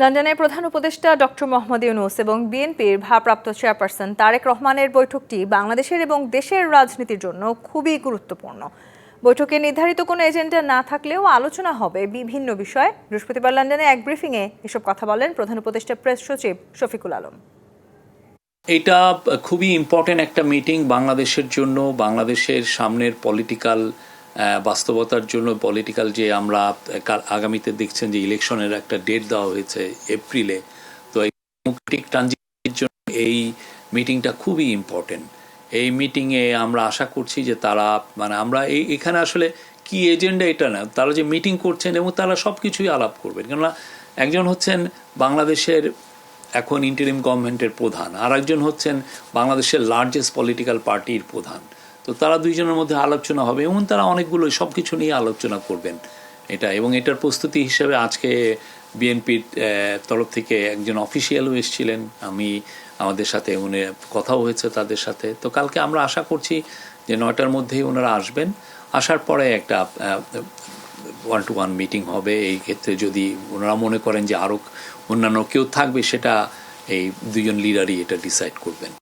লন্ডনের প্রধান উপদেষ্টা ডক্টর মোহাম্মদ ইউনূস এবং বিএনপির ভারপ্রাপ্ত চেয়ারপারসন তারেক রহমানের বৈঠকটি বাংলাদেশের এবং দেশের রাজনীতির জন্য খুবই গুরুত্বপূর্ণ। বৈঠকে নির্ধারিত কোনো এজেন্ডা না থাকলেও আলোচনা হবে বিভিন্ন বিষয়ে। বৃহস্পতিবার লন্ডনে এক ব্রিফিংয়ে এসব কথা বলেন প্রধান উপদেষ্টা প্রেস সচিব শফিকুল আলম। এটা খুবই ইম্পর্টেন্ট একটা মিটিং বাংলাদেশের জন্য, বাংলাদেশের সামনের পলিটিক্যাল বাস্তবতার জন্য। পলিটিক্যাল যে আমরা আগামীতে দেখছেন যে ইলেকশনের একটা ডেট দেওয়া হয়েছে এপ্রিলে, তো এই ডেমোক্রেটিক ট্রানজিশনের জন্য এই মিটিংটা খুবই ইম্পর্টেন্ট। এই মিটিংয়ে আমরা আশা করছি যে তারা আমরা এখানে আসলে কি এজেন্ডা এটা না, তারা যে মিটিং করছেন এবং তারা সব কিছুই আলাপ করবেন। কেননা একজন হচ্ছেন বাংলাদেশের এখন ইন্টারিম গভর্নমেন্টের প্রধান, আর একজন হচ্ছেন বাংলাদেশের লার্জেস্ট পলিটিক্যাল পার্টির প্রধান। তো তারা দুইজনের মধ্যে আলোচনা হবে এবং তারা অনেকগুলো সব কিছু নিয়ে আলোচনা করবেন এটা। এবং এটার প্রস্তুতি হিসেবে আজকে বিএনপির তরফ থেকে একজন অফিসিয়ালও এসেছিলেন, আমাদের সাথে উনি কথাও হয়েছে তাদের সাথে। তো কালকে আমরা আশা করছি যে 9টার মধ্যেই ওনারা আসবেন। আসার পরে একটা 1-to-1 মিটিং হবে। এই ক্ষেত্রে যদি ওনারা মনে করেন যে আরও অন্যান্য কেউ থাকবে, সেটা এই দুজন লিডারই এটা ডিসাইড করবেন।